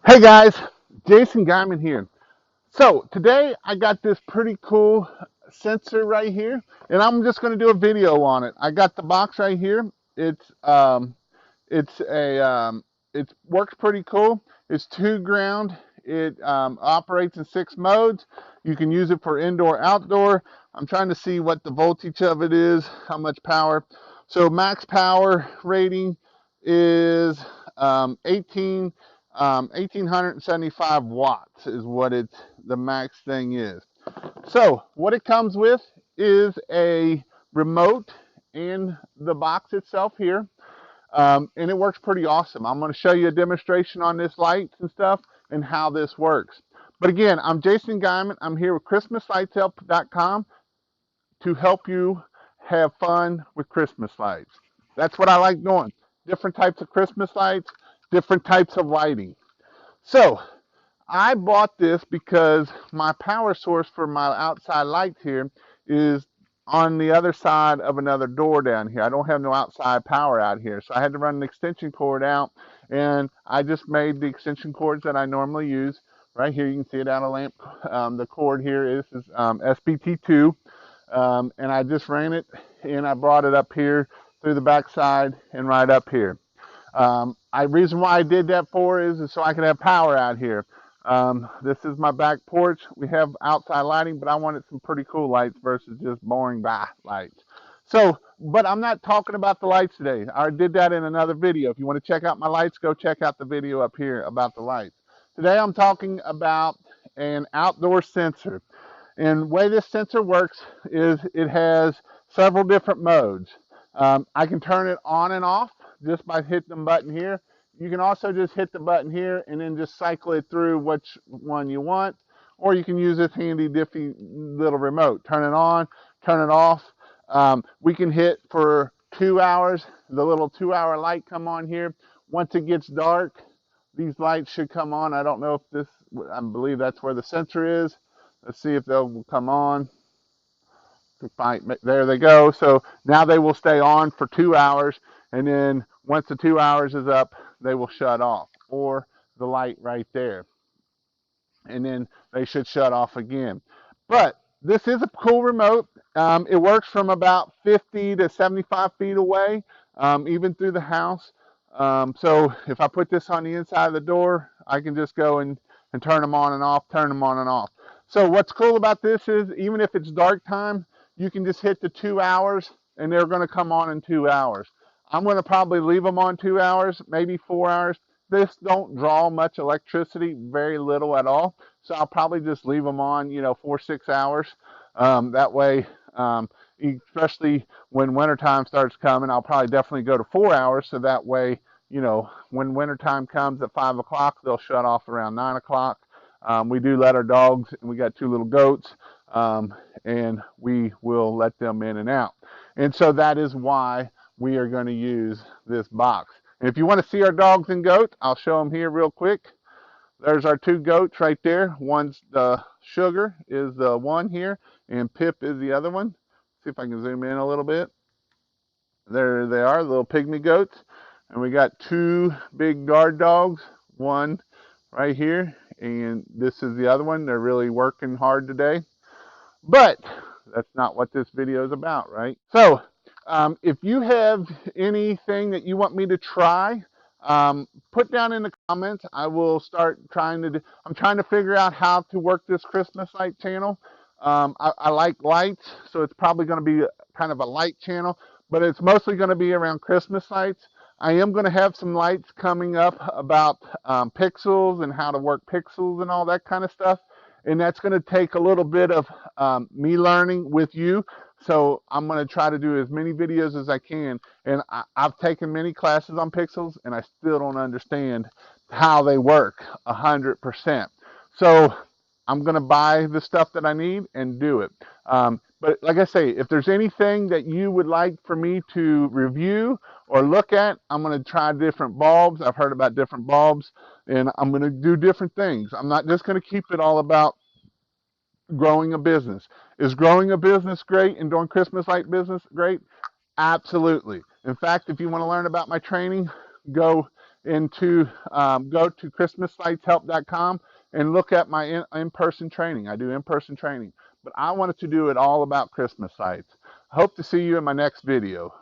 Hey guys, Jason Guyman here. So today I got this pretty cool sensor right here, and I'm just going to do a video on it. I got the box right here. It works pretty cool. It's 2 ground. It operates in 6 modes. You can use it for indoor, outdoor. I'm trying to see what the voltage of it is, how much power. So max power rating is 1875 watts is what the max thing is. So what it comes with is a remote and the box itself here. And it works pretty awesome. I'm going to show you a demonstration on this lights and stuff and how this works. But again, I'm Jason Guyman. I'm here with ChristmasLightsHelp.com to help you have fun with Christmas lights. That's what I like doing. Different types of Christmas lights, different types of lighting. So I bought this because my power source for my outside lights here is on the other side of another door down here. I don't have no outside power out here. So I had to run an extension cord out, and I just made the extension cords that I normally use. Right here, you can see it out of lamp. The cord here is SBT2, and I just ran it, and I brought it up here through the backside and right up here. Reason why I did that for is so I could have power out here. This is my back porch. We have outside lighting, but I wanted some pretty cool lights versus just boring lights. So, but I'm not talking about the lights today. I did that in another video. If you want to check out my lights, go check out the video up here about the lights. Today I'm talking about an outdoor sensor. And the way this sensor works is it has several different modes. I can turn it on and off just by hitting the button here. You can also just hit the button here and then just cycle it through which one you want. Or you can use this handy diffy little remote. Turn it on, turn it off. We can hit for 2 hours. The little 2-hour light come on here. Once it gets dark, these lights should come on. I don't know if this, I believe that's where the sensor is. Let's see if they'll come on. There they go. So now they will stay on for 2 hours, and then once the 2 hours is up, they will shut off, or the light right there. And then they should shut off again. But this is a cool remote. It works from about 50 to 75 feet away, even through the house. So if I put this on the inside of the door, I can just go and turn them on and off, turn them on and off. So what's cool about this is even if it's dark time, you can just hit the 2 hours and they're going to come on in 2 hours. I'm going to probably leave them on 2 hours, maybe 4 hours. This don't draw much electricity, very little at all. So I'll probably just leave them on, 4-6 hours. That way, especially when wintertime starts coming, I'll probably definitely go to 4 hours. So that way, when wintertime comes at 5 o'clock, they'll shut off around 9 o'clock. We do let our dogs, and we got 2 little goats, and we will let them in and out. And so that is why we are going to use this box. And if you want to see our dogs and goats, I'll show them here real quick. There's our 2 goats right there. One's the Sugar is the one here, and Pip is the other one. See if I can zoom in a little bit. There they are, little pygmy goats. And we got 2 big guard dogs, one right here, and this is the other one. They're really working hard today. But that's not what this video is about, right? So if you have anything that you want me to try, put down in the comments. I will start trying to I'm trying to figure out how to work this Christmas light channel. I like lights, so it's probably going to be kind of a light channel, but it's mostly going to be around Christmas lights. I am going to have some lights coming up about pixels and how to work pixels and all that kind of stuff. And that's going to take a little bit of me learning with you. So I'm going to try to do as many videos as I can. And I've taken many classes on pixels, and I still don't understand how they work 100%. So I'm going to buy the stuff that I need and do it. But like I say, if there's anything that you would like for me to review or look at, I'm going to try different bulbs. I've heard about different bulbs, and I'm going to do different things. I'm not just going to keep it all about growing a business. Is growing a business great and doing Christmas light business great? Absolutely. In fact, if you want to learn about my training, go into go to christmaslightshelp.com and look at my in-person training. I do in-person training, but I wanted to do it all about Christmas lights. Hope to see you in my next video.